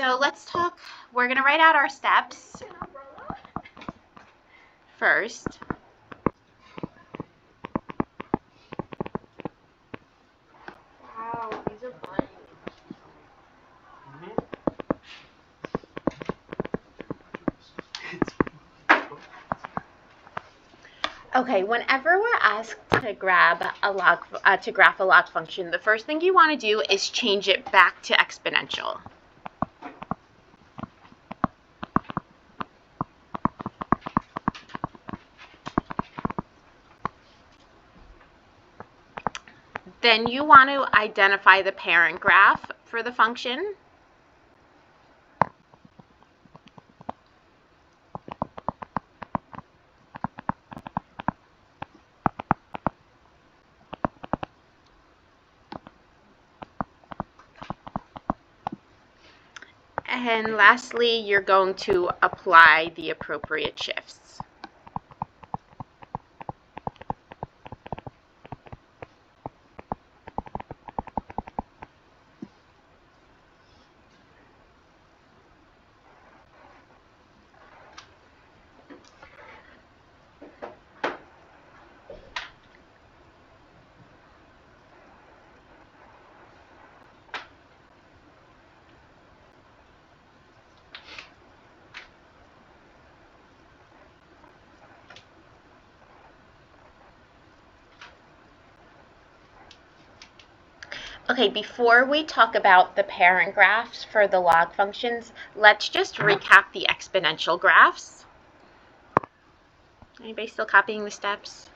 So let's talk, we're going to write out our steps first. Wow, these are fun. Okay, whenever we're asked to graph a log function, the first thing you want to do is change it back to exponential. Then you want to identify the parent graph for the function. And lastly, you're going to apply the appropriate shifts. Okay, before we talk about the parent graphs for the log functions, let's just recap the exponential graphs. Anybody still copying the steps?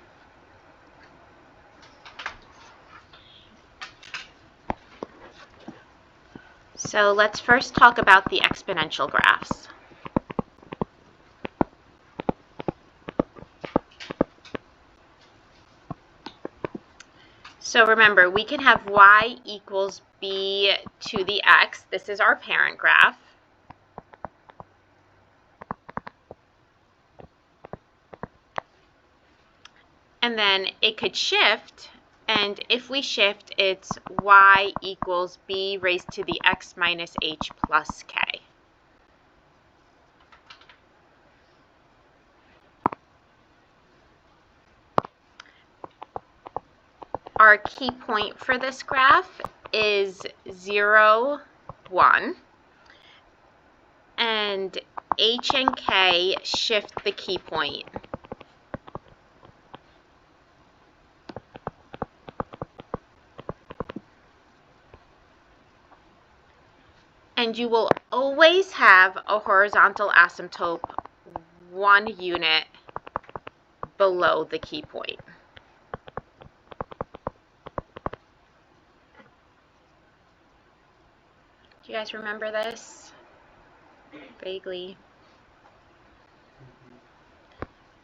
So let's first talk about the exponential graphs. So remember, we can have y equals b to the x. This is our parent graph. And then it could shift, and if we shift, it's y equals b raised to the x minus h plus k. Our key point for this graph is 0, 1, and h and k shift the key point. And you will always have a horizontal asymptote 1 unit below the key point. Do you guys remember this? Vaguely.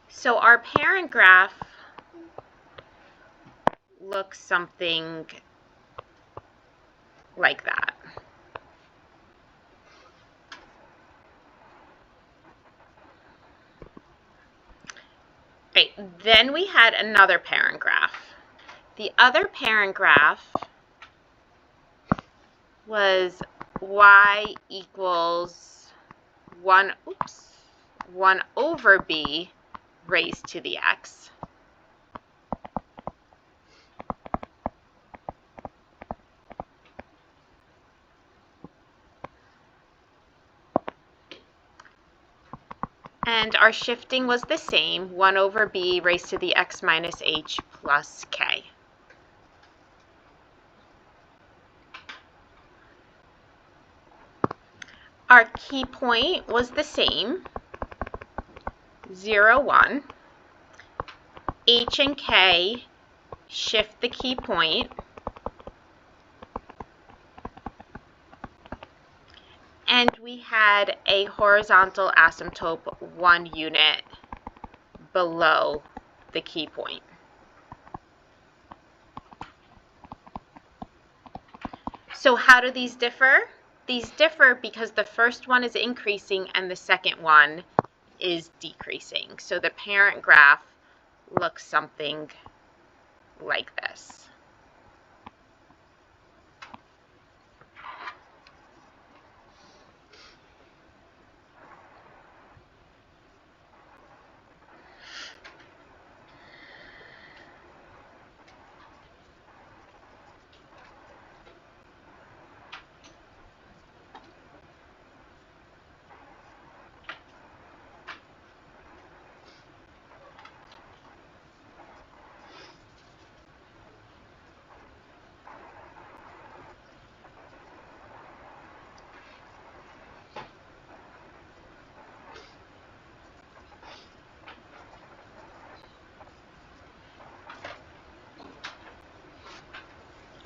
So our parent graph looks something like that. Right, then we had another parent graph. The other parent graph was y equals 1 over b raised to the x. And our shifting was the same, 1 over b raised to the x minus h plus k. Our key point was the same, 0, 1. H and k shift the key point. And we had a horizontal asymptote 1 unit below the key point. So how do these differ? These differ because the first one is increasing and the second one is decreasing. So the parent graph looks something like this.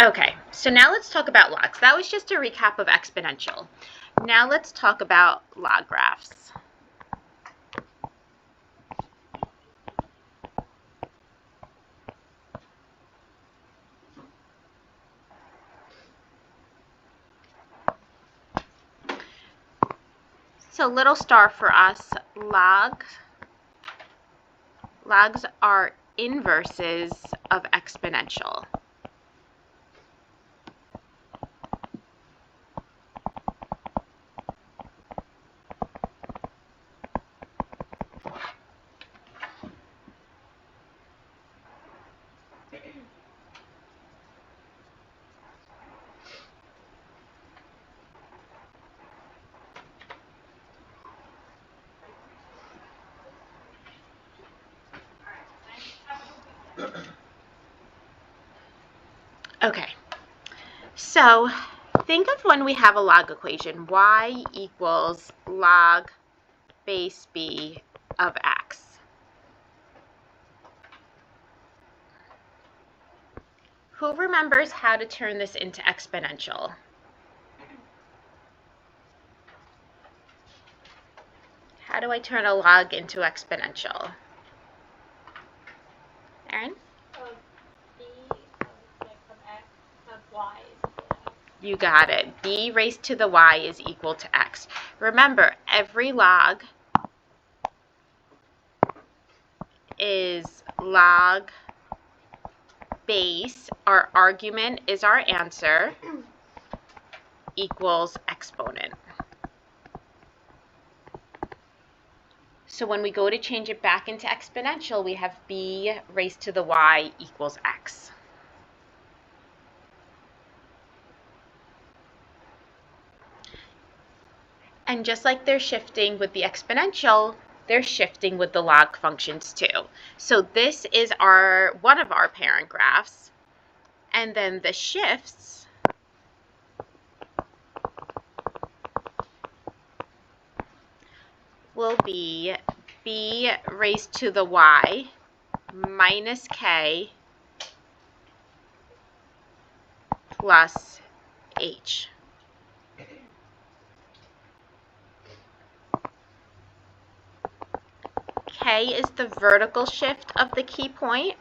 Okay, so now let's talk about logs. That was just a recap of exponential. Now let's talk about log graphs. So little star for us, logs are inverses of exponential. Okay, so think of when we have a log equation, y equals log base b of x. Who remembers how to turn this into exponential? How do I turn a log into exponential? Erin? B of x of y is equal to x. You got it. B raised to the y is equal to x. Remember, every log is log base, our argument is our answer, equals exponent. So when we go to change it back into exponential, we have b raised to the y equals x. And just like they're shifting with the exponential, they're shifting with the log functions too. So this is one of our parent graphs, and then the shifts will be b raised to the y minus k plus h. K is the vertical shift of the key point.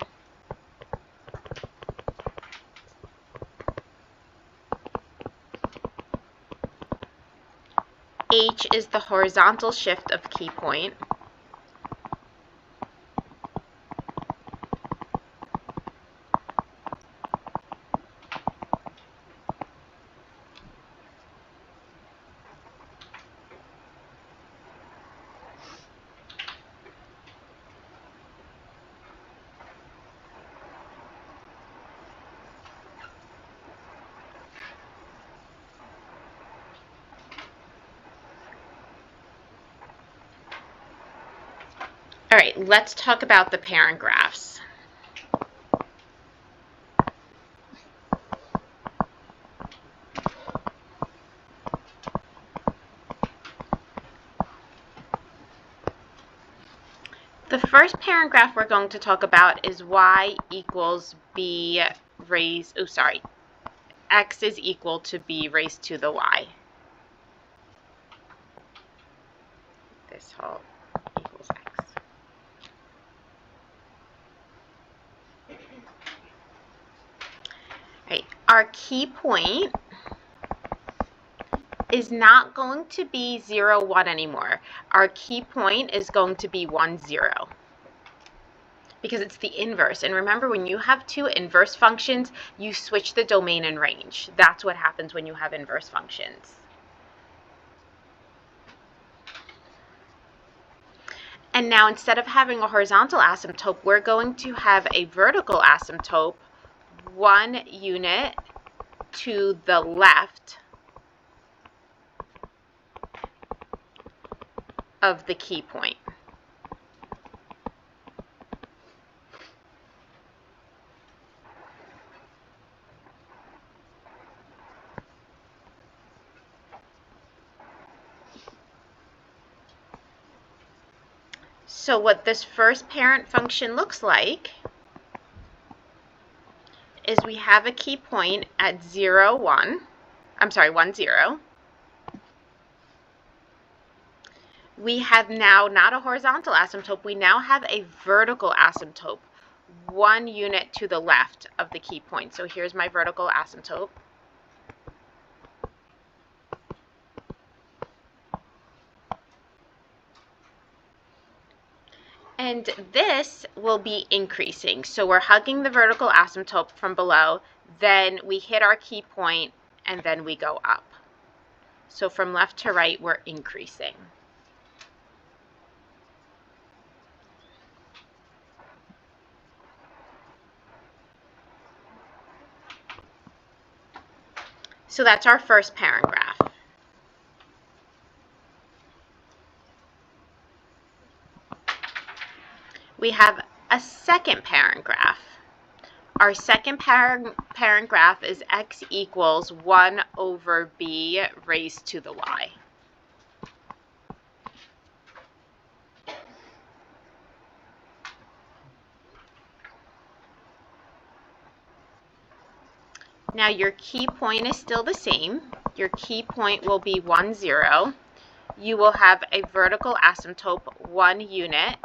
H is the horizontal shift of key point. All right, let's talk about the parent graphs. The first parent graph we're going to talk about is y equals b raised, x is equal to b raised to the y. This whole equals x. Right, our key point is not going to be 0, 1 anymore. Our key point is going to be 1, 0. Because it's the inverse. And remember, when you have two inverse functions, you switch the domain and range. That's what happens when you have inverse functions. And now instead of having a horizontal asymptote, we're going to have a vertical asymptote, 1 unit to the left of the key point. So what this first parent function looks like is we have a key point at 0, 1. I'm sorry, 1, 0. We have now not a horizontal asymptote, we now have a vertical asymptote, 1 unit to the left of the key point. So here's my vertical asymptote. And this will be increasing. So we're hugging the vertical asymptote from below, then we hit our key point, and then we go up. So from left to right, we're increasing. So that's our first parent graph. We have a second parent graph. Our second parent graph is x equals 1 over b raised to the y. Now your key point is still the same. Your key point will be 1, 0. You will have a vertical asymptote 1 unit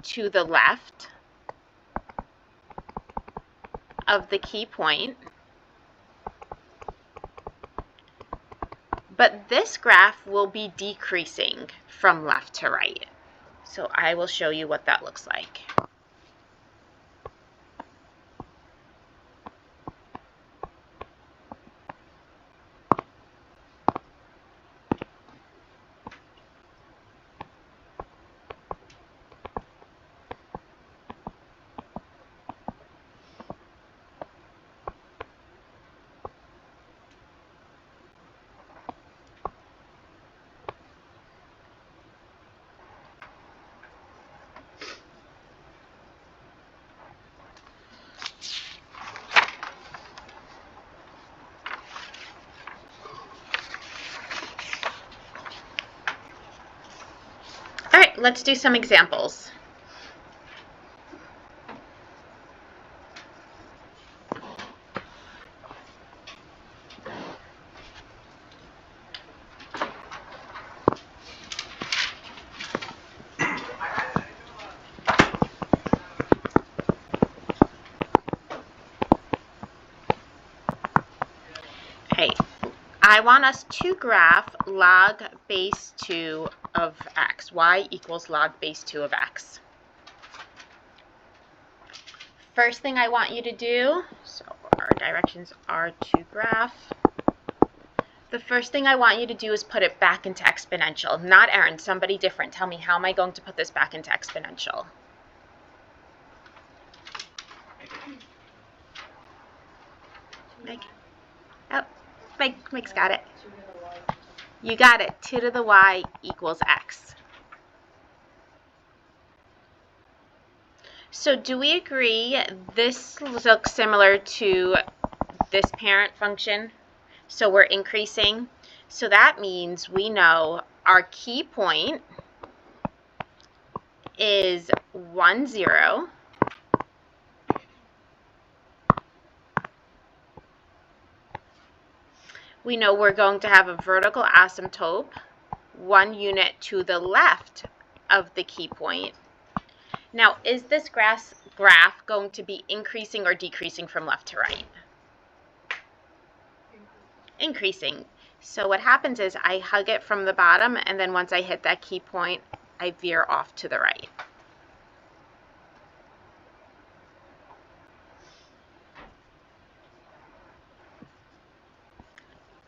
to the left of the key point. But this graph will be decreasing from left to right. So I will show you what that looks like. All right, let's do some examples. Okay, I want us to graph log base 2 of x. Y equals log base 2 of x. First thing I want you to do, so our directions are to graph. The first thing I want you to do is put it back into exponential. Not Erin, somebody different. Tell me, how am I going to put this back into exponential? Meg? Oh, Meg's got it. You got it. 2 to the y equals x. So do we agree this looks similar to this parent function? So we're increasing. So that means we know our key point is 1, 0. We know we're going to have a vertical asymptote 1 unit to the left of the key point. Now, is this graph going to be increasing or decreasing from left to right? Increasing. So what happens is I hug it from the bottom, and then once I hit that key point, I veer off to the right.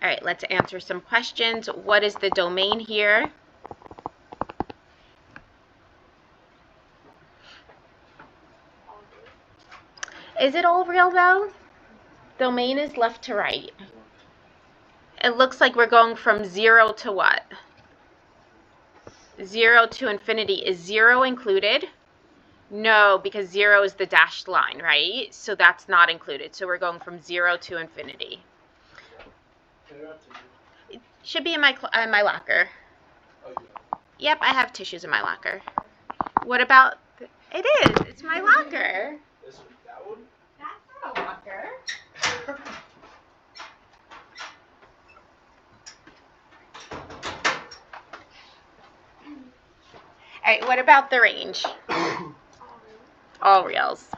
All right, let's answer some questions. What is the domain here? Is it all real though? Domain is left to right. It looks like we're going from 0 to what? 0 to infinity. Is 0 included? No, because 0 is the dashed line, right? So that's not included. So we're going from 0 to infinity. It should be in my locker. Yep, I have tissues in my locker. What about? It is. It's my locker. That's marker. All right, what about the range? All reals.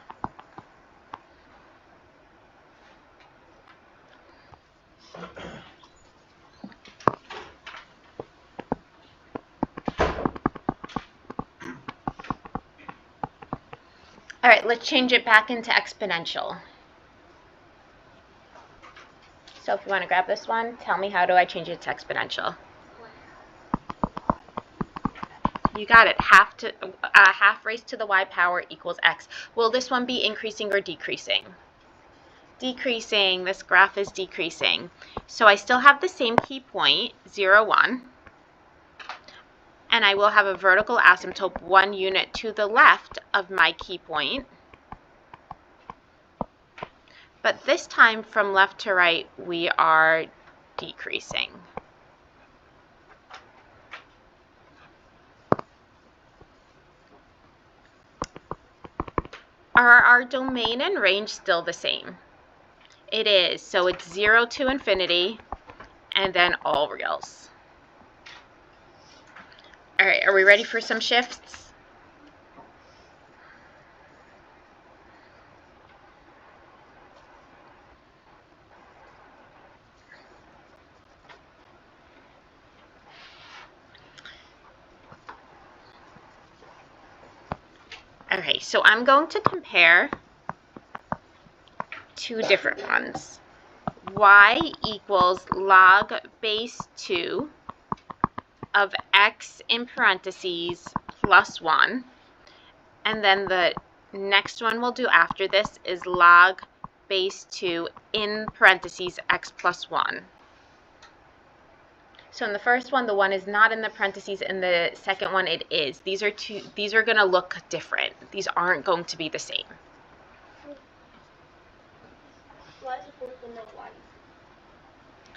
All right, let's change it back into exponential. So if you want to grab this one, tell me, how do I change it to exponential? You got it. Half raised to the y power equals x. Will this one be increasing or decreasing? Decreasing. This graph is decreasing. So I still have the same key point, 0, 1. And I will have a vertical asymptote 1 unit to the left of my key point. But this time, from left to right, we are decreasing. Are our domain and range still the same? It is. So it's 0 to infinity, and then all reals. All right, are we ready for some shifts? Okay, so I'm going to compare two different ones. Y equals log base 2 of x in parentheses plus 1. And then the next one we'll do after this is log base 2 in parentheses x plus 1. So in the first one, the 1 is not in the parentheses. In the second one, it is. These are going to look different. These aren't going to be the same. Why is it supposed to know y?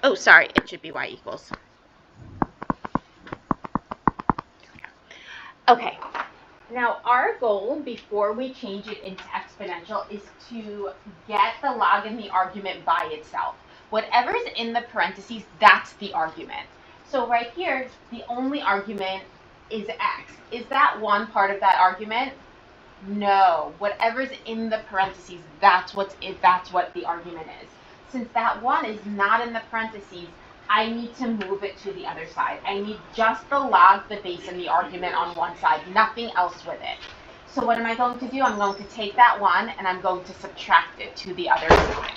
Oh, sorry, it should be y equals. Okay, now our goal before we change it into exponential is to get the log and the argument by itself. Whatever's in the parentheses, that's the argument. So right here, the only argument is x. Is that one part of that argument? No. Whatever's in the parentheses, that's what the argument is. Since that one is not in the parentheses, I need to move it to the other side. I need just the log, the base, and the argument on one side, nothing else with it. So what am I going to do? I'm going to take that one and I'm going to subtract it to the other side.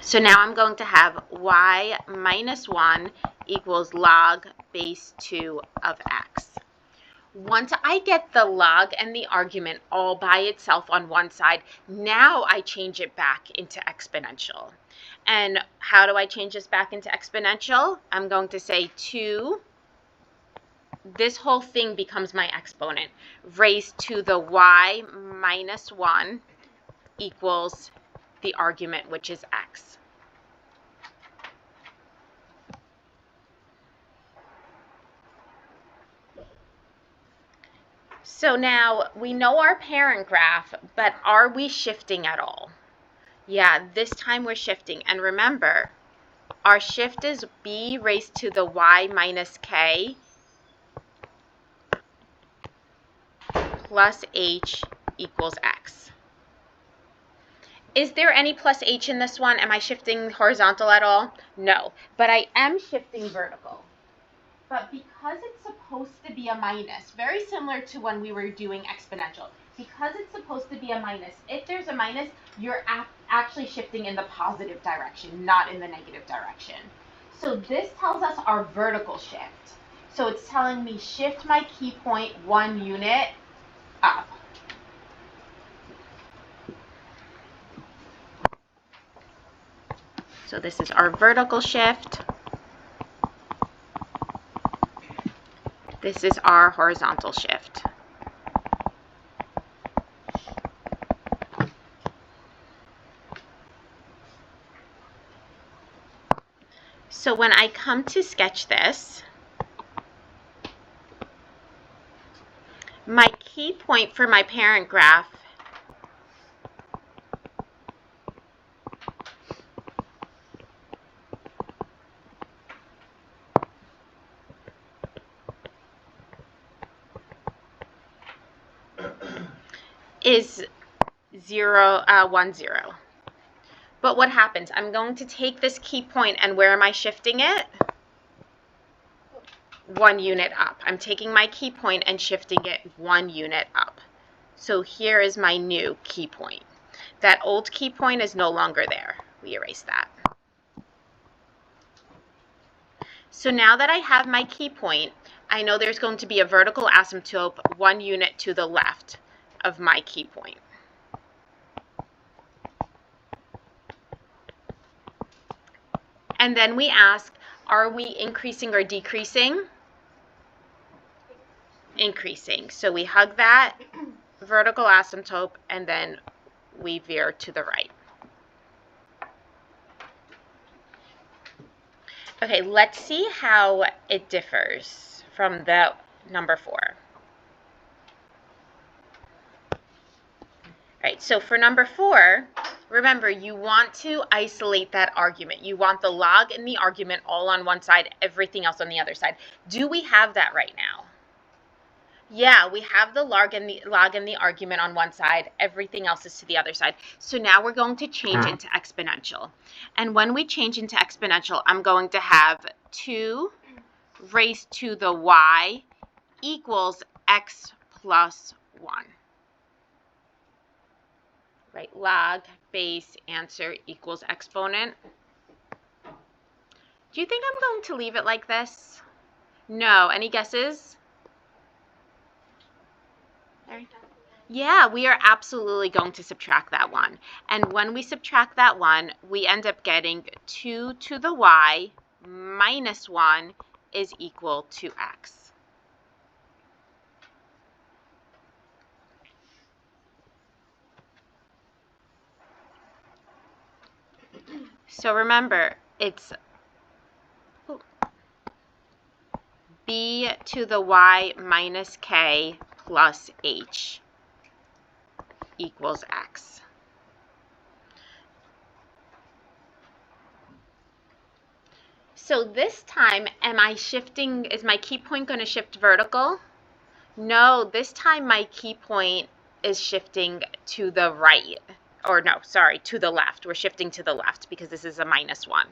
So now I'm going to have y minus 1 equals log base 2 of x. Once I get the log and the argument all by itself on one side, now I change it back into exponential. And how do I change this back into exponential? I'm going to say 2, this whole thing becomes my exponent, raised to the y minus 1 equals the argument, which is x. So now we know our parent graph, but are we shifting at all? Yeah, this time we're shifting. And remember, our shift is b raised to the y minus k plus h equals x. Is there any plus h in this one? Am I shifting horizontal at all? No, but I am shifting vertical. But because it's supposed to be a minus, very similar to when we were doing exponential, because it's supposed to be a minus, if there's a minus, you're actually shifting in the positive direction, not in the negative direction. So this tells us our vertical shift. So it's telling me shift my key point 1 unit up. So this is our vertical shift. This is our horizontal shift. So when I come to sketch this, my key point for my parent graph is 1, 0. But what happens? I'm going to take this key point, and where am I shifting it? 1 unit up. I'm taking my key point and shifting it 1 unit up. So here is my new key point. That old key point is no longer there. We erase that. So now that I have my key point, I know there's going to be a vertical asymptote 1 unit to the left of my key point. And then we ask, are we increasing or decreasing? Increasing. So we hug that vertical asymptote and then we veer to the right. Okay, let's see how it differs from the number 4. All right, so for number 4, remember, you want to isolate that argument. You want the log and the argument all on one side, everything else on the other side. Do we have that right now? Yeah, we have the log and the argument on one side, everything else is to the other side. So now we're going to change into exponential. And when we change into exponential, I'm going to have 2 raised to the y equals x plus 1. Right, log, base, answer equals exponent. Do you think I'm going to leave it like this? No, any guesses? Yeah, we are absolutely going to subtract that 1. And when we subtract that 1, we end up getting 2 to the y minus 1 is equal to x. So remember, it's b to the y minus k plus h equals x. So this time, is my key point going to shift vertical? No, this time my key point is shifting to the right. Or no, sorry, to the left. We're shifting to the left because this is a minus 1.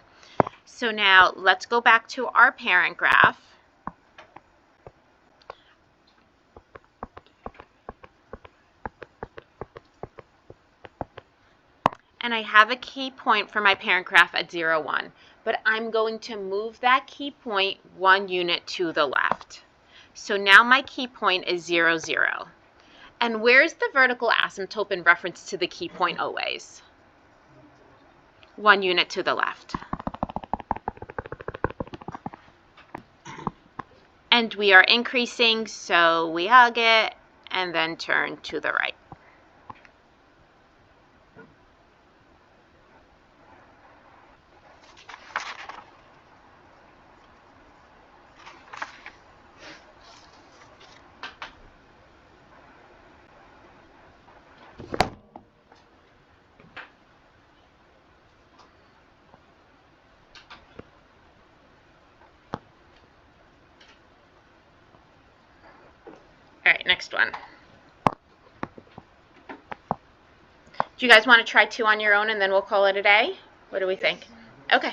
So now let's go back to our parent graph. And I have a key point for my parent graph at 0, 1. But I'm going to move that key point 1 unit to the left. So now my key point is 0, 0. And where's the vertical asymptote in reference to the key point always? 1 unit to the left. And we are increasing, so we hug it and then turn to the right. All right, next one. Do you guys want to try 2 on your own and then we'll call it a day? What do we think? Okay.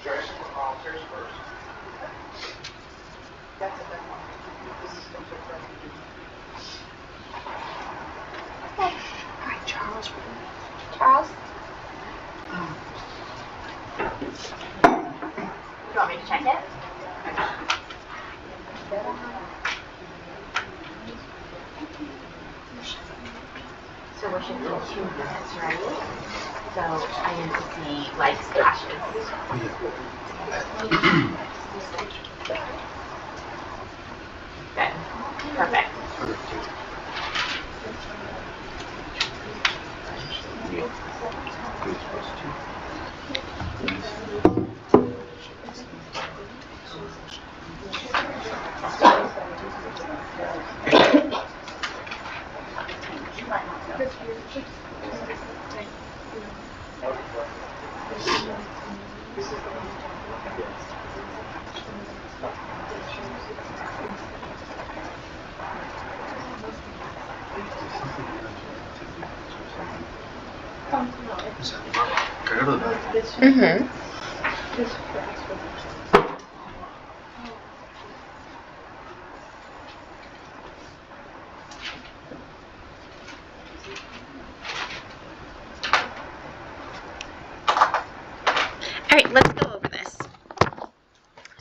Joyce, here's first. That's a good one. Okay. All right, Charles. Charles, You want me to check it? So we're shifting 2 units, right? So I need to see like slashes. Good. Perfect. Mm-hmm. All right, let's go over this.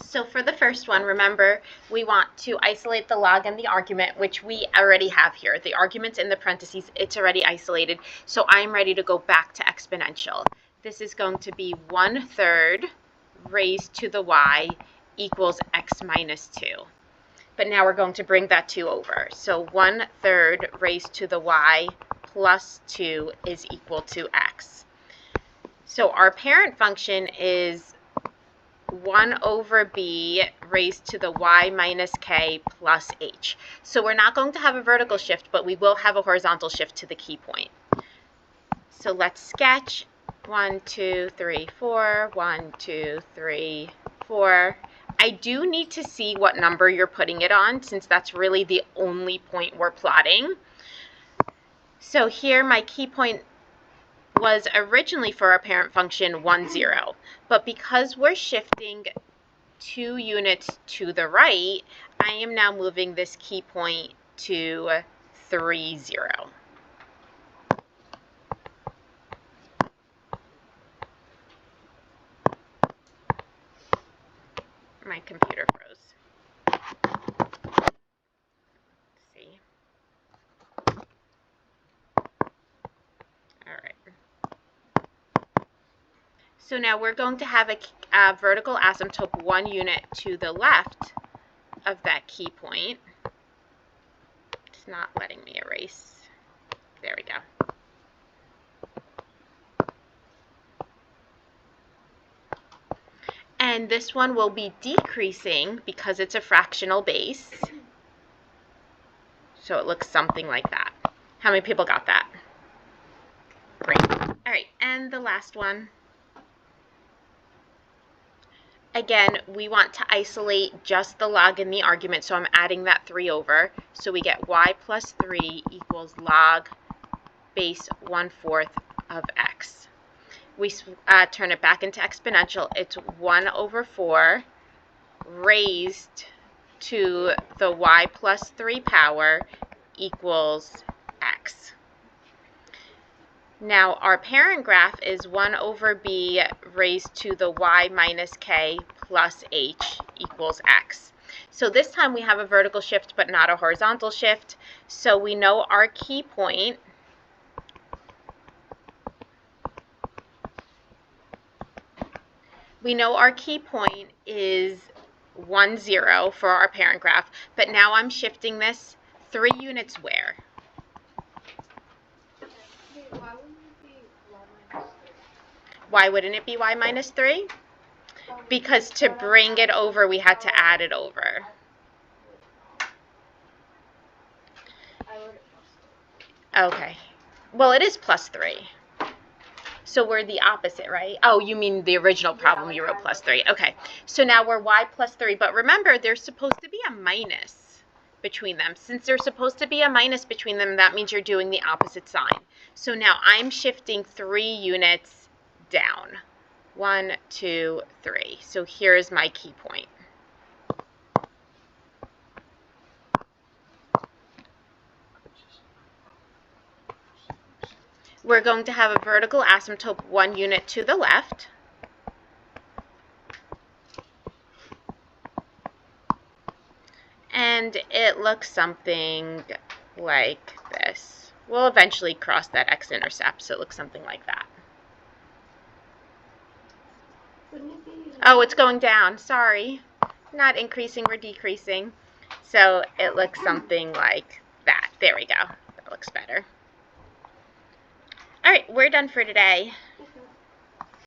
So for the first one, remember, we want to isolate the log and the argument, which we already have here. The argument's in the parentheses, it's already isolated. So I'm ready to go back to exponential. This is going to be 1/3 raised to the y equals x minus 2. But now we're going to bring that 2 over. So 1/3 raised to the y plus 2 is equal to x. So our parent function is 1 over b raised to the y minus k plus h. So we're not going to have a vertical shift, but we will have a horizontal shift to the key point. So let's sketch 1, 2, 3, 4, 1, 2, 3, 4. I do need to see what number you're putting it on, since that's really the only point we're plotting. So here my key point was originally for our parent function 1, 0. But because we're shifting 2 units to the right, I am now moving this key point to 3, 0. My computer froze. Let's see. All right. So now we're going to have a vertical asymptote 1 unit to the left of that key point. It's not letting me erase. There we go. And this one will be decreasing because it's a fractional base. So it looks something like that. How many people got that? Great. All right, and the last one. Again, we want to isolate just the log in the argument, so I'm adding that 3 over. So we get y plus 3 equals log base 1/4 of x. We turn it back into exponential. It's 1 over 4 raised to the y plus 3 power equals x. Now our parent graph is 1 over b raised to the y minus k plus h equals x. So this time we have a vertical shift but not a horizontal shift. So we know our key point is 1, 0 for our parent graph, but now I'm shifting this 3 units where? why wouldn't it be y minus 3? Why wouldn't it be y minus 3? Because to bring it over, we had to add it over. I wrote it plus 3. Okay. Well, it is plus 3. So we're the opposite, right? Oh, you mean the original problem, you wrote plus 3. Okay. So now we're y plus 3. But remember, there's supposed to be a minus between them. Since there's supposed to be a minus between them, that means you're doing the opposite sign. So now I'm shifting 3 units down. 1, 2, 3. So here is my key point. We're going to have a vertical asymptote 1 unit to the left. And it looks something like this. We'll eventually cross that x-intercept, so it looks something like that. Wouldn't it be? Oh, it's going down. Sorry. Not increasing or decreasing. So it looks something like that. There we go. That looks better. All right, we're done for today.